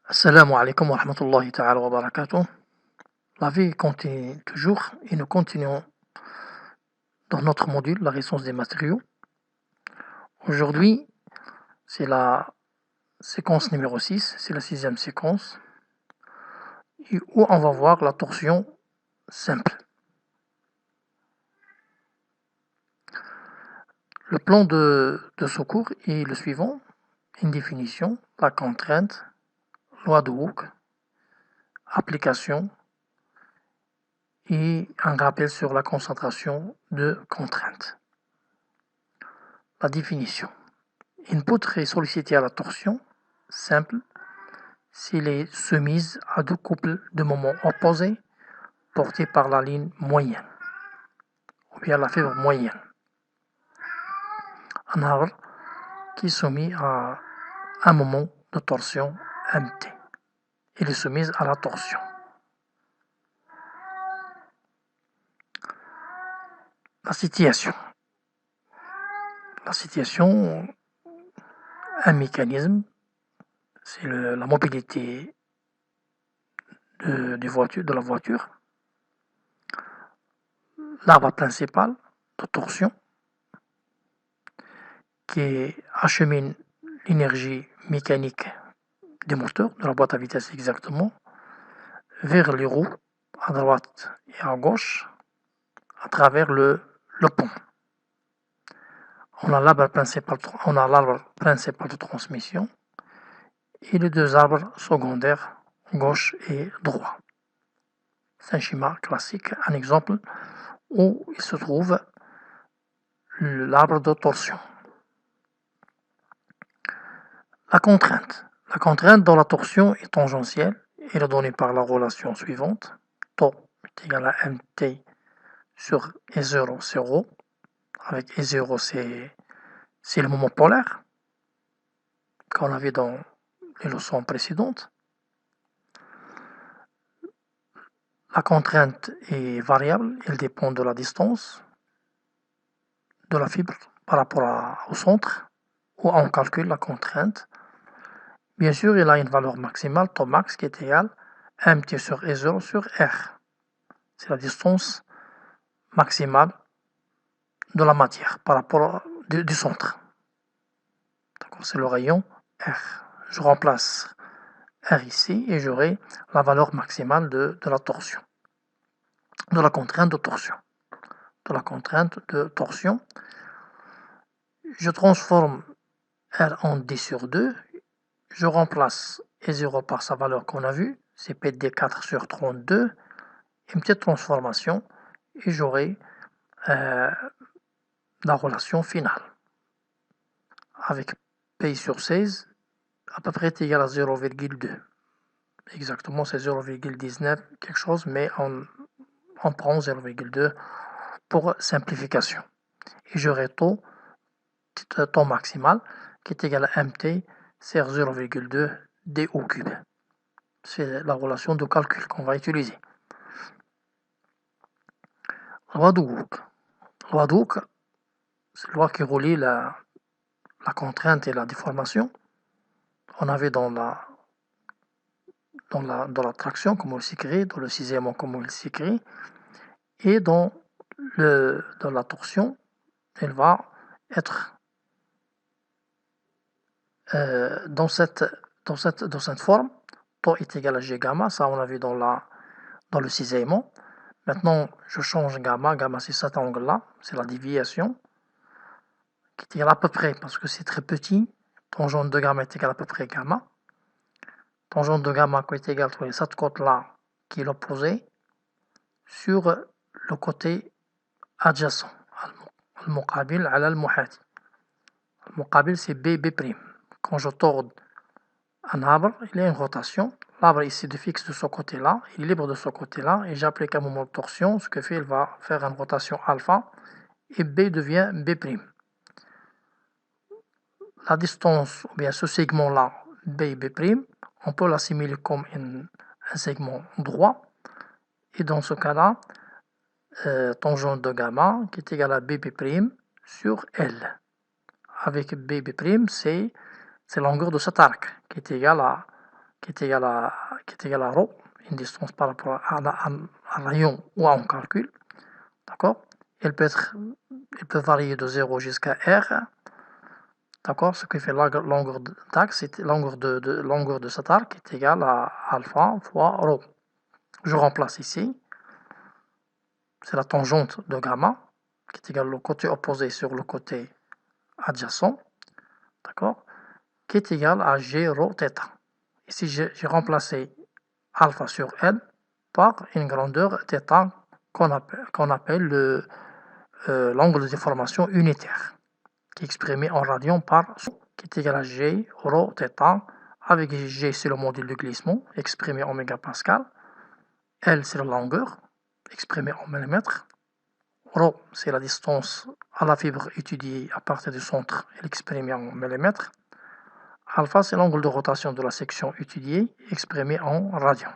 Assalamu alaikum wa rahmatullahi ta'ala wa barakatuh. La vie continue toujours et nous continuons dans notre module, la résistance des matériaux. Aujourd'hui, c'est la séquence numéro 6, c'est la sixième séquence, où on va voir la torsion simple. Le plan de ce cours est le suivant, une définition, la contrainte, loi de Hooke, application et un rappel sur la concentration de contrainte. La définition. Une poutre est sollicitée à la torsion simple s'il est soumise à deux couples de moments opposés portés par la ligne moyenne, ou bien la fibre moyenne. Un arbre qui est soumis à un moment de torsion MT. Il est soumis à la torsion. La situation. La situation, un mécanisme, c'est la mobilité de la voiture. L'arbre principal de torsion qui achemine l'énergie mécanique des moteurs, de la boîte à vitesse exactement, vers les roues à droite et à gauche à travers le pont. On a l'arbre principal de transmission et les deux arbres secondaires, gauche et droit. C'est un schéma classique, un exemple où il se trouve l'arbre de torsion. La contrainte. La contrainte dans la torsion est tangentielle. Elle est donnée par la relation suivante. Tau est égal à mt sur E0, 0. Avec E0, c'est le moment polaire qu'on avait dans les leçons précédentes. La contrainte est variable. Elle dépend de la distance de la fibre par rapport au centre, où on calcule la contrainte. Bien sûr, il a une valeur maximale, tau max, qui est égal à mt sur E0 sur R. C'est la distance maximale de la matière par rapport du centre. C'est le rayon R. Je remplace R ici et j'aurai la valeur maximale de la torsion, de la contrainte de torsion. De la contrainte de torsion, je transforme R en D sur 2, je remplace E0 par sa valeur qu'on a vue, c'est PD 4 sur 32, une petite transformation et j'aurai la relation finale avec P sur 16 à peu près égal à 0,2. Exactement, c'est 0,19 quelque chose, mais on prend 0,2 pour simplification. Et j'aurai taux maximal qui est égal à mt sur 0,2 d au cube. C'est la relation de calcul qu'on va utiliser. Loi de Hooke. Loi de Hooke, c'est la loi qui relie la contrainte et la déformation. On avait dans la traction, comme on s'écrit, dans le sixième, comme on s'écrit, et dans la torsion, elle va être dans cette forme. Tau est égal à G gamma, ça on a vu dans le cisaillement. Maintenant, je change gamma. Gamma, c'est cet angle-là, c'est la déviation, qui est égal à peu près, parce que c'est très petit. Tangente de gamma est égal à peu près gamma. Tangente de gamma qui est égal à cette côte-là, qui est l'opposé, sur le côté adjacent. المقابل على المحاذي. المقابل c'est B'. Quand je torde un arbre, il y a une rotation. L'arbre ici de fixe de ce côté-là, il est libre de ce côté-là, et j'applique un moment de torsion, ce que fait, il va faire une rotation alpha, et B devient B'. La distance, ou bien ce segment-là, B et B', on peut l'assimiler comme un segment droit, et dans ce cas-là, tangente de gamma qui est égal à BB' sur L. Avec BB', c'est la longueur de cet arc qui est égal à qui est égal à ρ, une distance par rapport à un rayon ou à un calcul, d'accord? Elle peut varier de 0 jusqu'à r, d'accord? Ce qui fait la longueur d'axe, longueur de cet arc est égale à alpha fois ρ. Je remplace ici, c'est la tangente de gamma, qui est égale au côté opposé sur le côté adjacent, d'accord? Qui est égal à g rho θ. Ici, j'ai remplacé alpha sur L par une grandeur θ qu'on appelle l'angle de déformation unitaire, qui est exprimé en radians par qui est égal à g rho θ, avec g c'est le module de glissement, exprimé en mégapascal, L c'est la longueur, exprimée en millimètres, ρ c'est la distance à la fibre étudiée à partir du centre, exprimée en millimètres, alpha c'est l'angle de rotation de la section étudiée, exprimé en radians.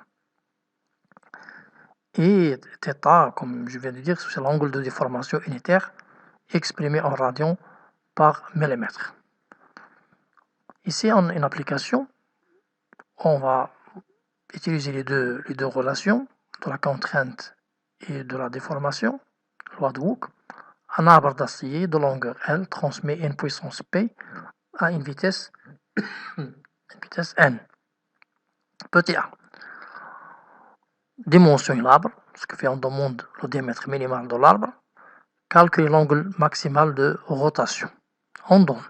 Et θ, comme je viens de dire, c'est l'angle de déformation unitaire, exprimé en radians par millimètre. Ici, en une application, on va utiliser les deux relations de la contrainte et de la déformation, loi de Hooke. Un arbre d'acier de longueur L transmet une puissance P à une vitesse N. Petit a. Dimensionner l'arbre, ce qui fait on demande le diamètre minimal de l'arbre. Calculer l'angle maximal de rotation. On donne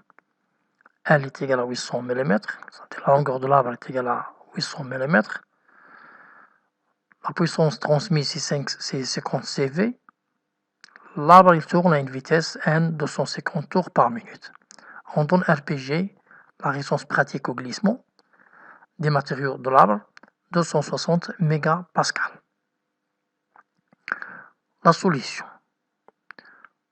L est égal à 800 mm, la longueur de l'arbre est égale à 800 mm. La puissance transmise c'est 50 CV. L'arbre il tourne à une vitesse N 250 tours par minute. On donne RPG, la résistance pratique au glissement des matériaux de l'arbre, 260 mégapascal. La solution.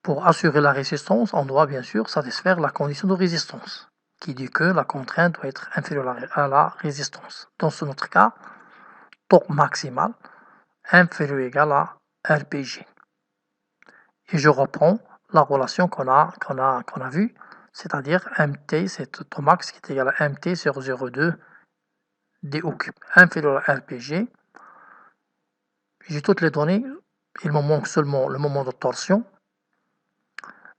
Pour assurer la résistance, on doit bien sûr satisfaire la condition de résistance, qui dit que la contrainte doit être inférieure à la résistance. Dans notre cas, torque maximal inférieur ou égal à RPG. Et je reprends la relation qu'on a vue, c'est-à-dire MT, c'est torque max qui est égal à MT sur 0,2 dO cube, inférieur à RPG. J'ai toutes les données, il me manque seulement le moment de torsion.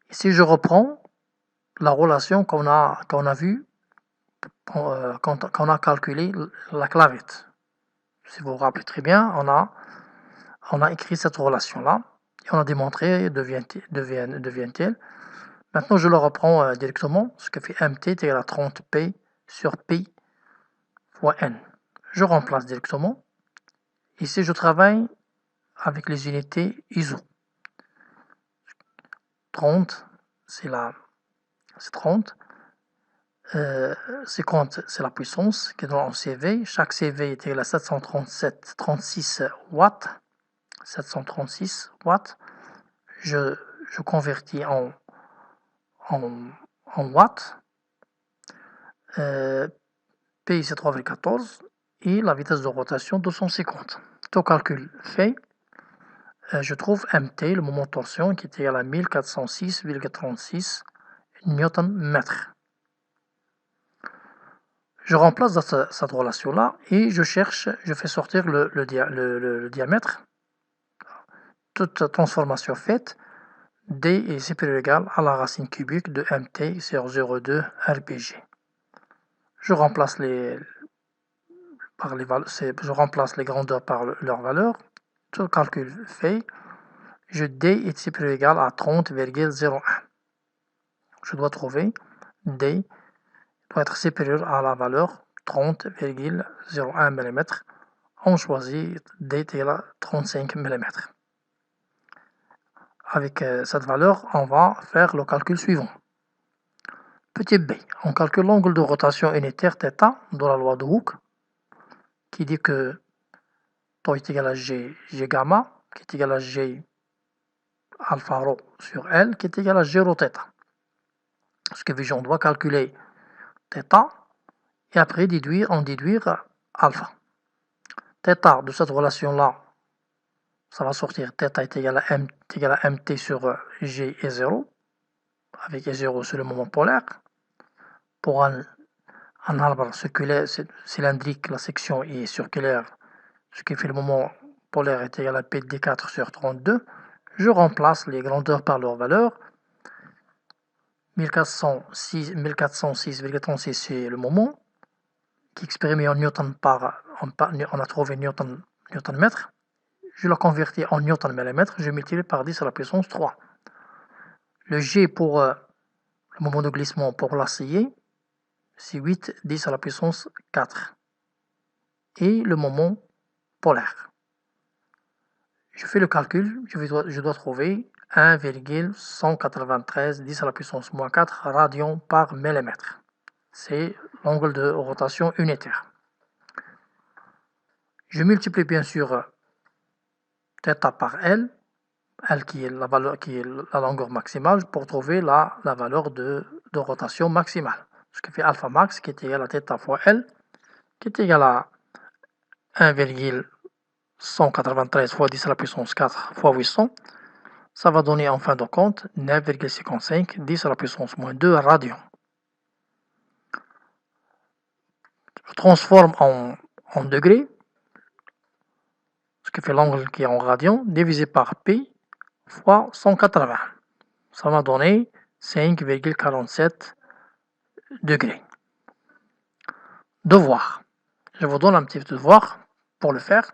Ici, je reprends la relation qu'on a vue quand on a calculé la clavette. Si vous vous rappelez très bien, on a écrit cette relation-là et on a démontré devient-elle. Maintenant, je le reprends directement, ce que fait MT est égal à 30P sur Pi fois N. Je remplace directement. Ici, je travaille avec les unités ISO. 30, c'est 30. 50, c'est la puissance qui est dans en CV. Chaque CV est égal à 736 watts. 736 watts. Je convertis en watts. P c'est 3,14 et la vitesse de rotation 250. Tout calcul fait, je trouve MT, le moment de torsion, qui est égal à 1406,36 Nm. Je remplace cette relation-là et je fais sortir le diamètre. Toute transformation faite, D est supérieur ou égal à la racine cubique de MT sur 0,2 RPG. Je remplace les grandeurs par leur valeur. Tout calcul fait, D est supérieur ou égal à 30,01. Je dois trouver D doit être supérieur à la valeur 30,01 mm. On choisit D égale à 35 mm. Avec cette valeur, on va faire le calcul suivant. Petit b, on calcule l'angle de rotation unitaire θ dans la loi de Hooke, qui dit que τ est égal à G gamma, qui est égal à G alpha rho sur L, qui est égal à G rho θ. Ce qui veut dire qu'on doit calculer θ et après en déduire alpha. Θ de cette relation-là, ça va sortir θ est égal à mt sur G et 0, avec E0 c'est le moment polaire. Pour un Un arbre cylindrique, la section est circulaire, ce qui fait le moment polaire est égal à PD4 sur 32. Je remplace les grandeurs par leur valeur. 1406,36 c'est le moment, qui est exprimé en newton on a trouvé newton mètre. Je la convertis en newton millimètre, je multiplie par 10 à la puissance 3. Le G pour le moment de glissement pour l'acier, c'est 8 10 à la puissance 4. Et le moment polaire. Je fais le calcul, je dois trouver 1,193 10 à la puissance moins 4 radians par millimètre. C'est l'angle de rotation unitaire. Je multiplie bien sûr θ par L qui est la longueur maximale, pour trouver la valeur de rotation maximale. Ce qui fait alpha max qui est égal à θ fois L, qui est égal à 1,193 fois 10 à la puissance 4 fois 800. Ça va donner en fin de compte 9,55 10 à la puissance moins 2 radians. Je transforme en degrés, ce qui fait l'angle qui est en radians, divisé par pi fois 180. Ça va donner 5,47 degrés. Devoir. Je vous donne un petit devoir pour le faire.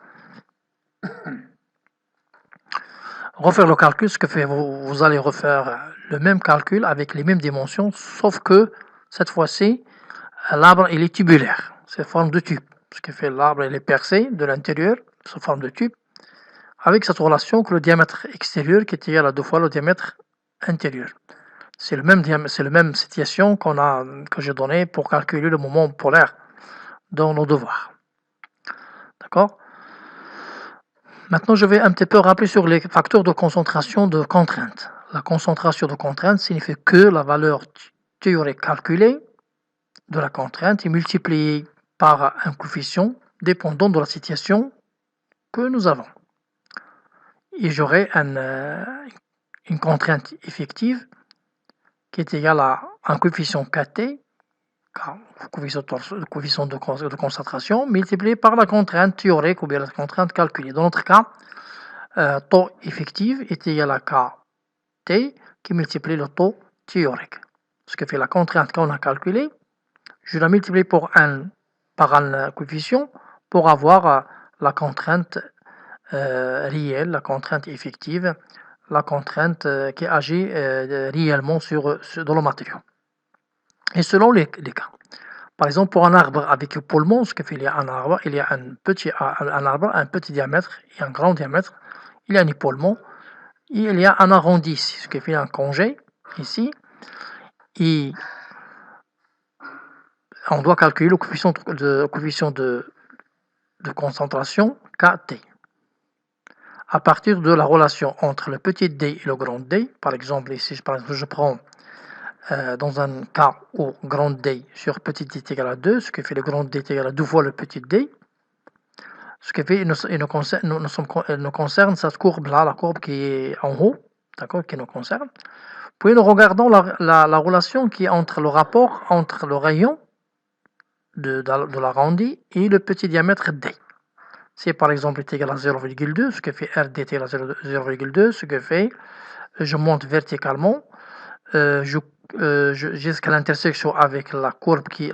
Refaire le calcul, ce que fait vous allez refaire le même calcul avec les mêmes dimensions, sauf que cette fois-ci, l'arbre il est tubulaire, c'est forme de tube. Ce qui fait l'arbre il est percé de l'intérieur, sous forme de tube, avec cette relation que le diamètre extérieur qui est égal à 2 fois le diamètre intérieur. C'est le même situation que j'ai donné pour calculer le moment polaire dans nos devoirs. D'accord? Maintenant, je vais un petit peu rappeler sur les facteurs de concentration de contrainte. La concentration de contrainte signifie que la valeur théorique calculée de la contrainte est multipliée par un coefficient dépendant de la situation que nous avons. Et j'aurai une contrainte effective qui est égale à un coefficient KT, le coefficient de concentration, multiplié par la contrainte théorique ou bien la contrainte calculée. Dans notre cas, taux effectif est égal à KT qui multiplie le taux théorique. Ce qui fait la contrainte qu'on a calculée, je la multiplie par un coefficient pour avoir la contrainte réelle, la contrainte effective, la contrainte qui agit réellement dans le matériau. Et selon les cas. Par exemple, pour un arbre avec épaulement, ce qui fait il y a un arbre, il y a un petit diamètre et un grand diamètre, il y a un épaulement, et il y a un arrondi ici, ce qui fait un congé ici, et on doit calculer le coefficient de concentration KT. À partir de la relation entre le petit d et le grand D, par exemple ici je prends dans un cas où grand D sur petit d est égal à 2, ce qui fait le grand D est égal à 2 fois le petit d, ce qui fait il nous concerne cette courbe-là, la courbe qui est en haut, d'accord, qui nous concerne. Puis nous regardons la relation qui est entre le rapport entre le rayon de l'arrondi et le petit diamètre d. Si par exemple est égal à 0,2, ce qui fait RD est égal à 0,2, ce qui fait je monte verticalement, jusqu'à l'intersection avec la courbe qui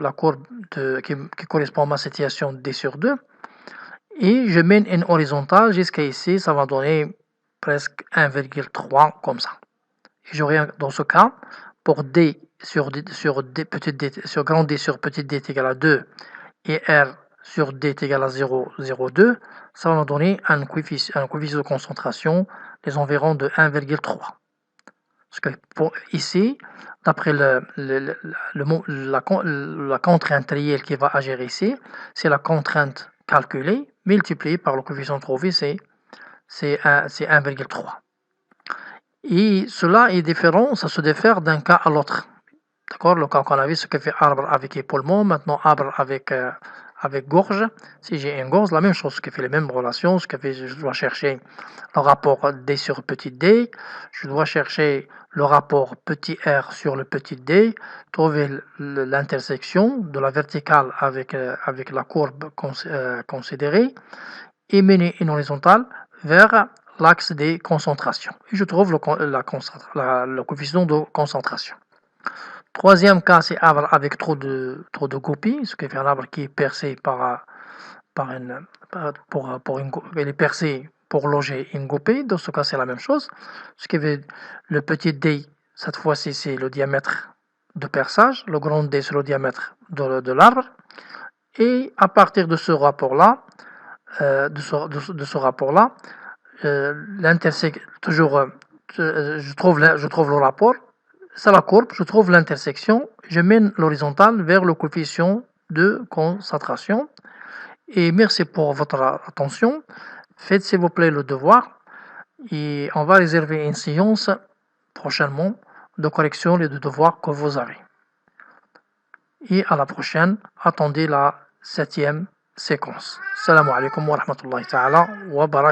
correspond à ma situation D sur 2, et je mène une horizontale jusqu'à ici, ça va donner presque 1,3 comme ça. Et j'aurai dans ce cas, pour D sur grand D sur petit d est égal à 2 et R sur D est égal à 0,02, ça va nous donner un coefficient de concentration des environs de 1,3. Parce que ici, d'après la contrainte réelle qui va agir ici, c'est la contrainte calculée multipliée par le coefficient trouvé, c'est 1,3. Et cela est différent, ça se diffère d'un cas à l'autre. D'accord? Le cas qu'on a vu, ce que fait arbre avec épaulement, maintenant arbre avec avec gorge. Si j'ai une gorge, la même chose, ce qui fait les mêmes relations, ce qui fait je dois chercher le rapport D sur petit d, je dois chercher le rapport petit r sur le petit d, trouver l'intersection de la verticale avec la courbe considérée et mener une horizontale vers l'axe des concentrations. Et je trouve le coefficient de concentration. Troisième cas, c'est arbre avec trop de copies, ce qui fait un arbre qui est percé par une, il est percé pour loger une copie. Dans ce cas, c'est la même chose. Ce qui fait le petit d, cette fois-ci, c'est le diamètre de perçage. Le grand D, c'est le diamètre de l'arbre. Et à partir de ce rapport-là, de ce rapport-là, toujours, je trouve le rapport, c'est la courbe, je trouve l'intersection, je mène l'horizontale vers le coefficient de concentration. Et merci pour votre attention. Faites s'il vous plaît le devoir et on va réserver une séance prochainement de correction des devoirs que vous avez. Et à la prochaine, attendez la 7e séquence. Salam alaikum wa rahmatullahi ta'ala wa barakatuh.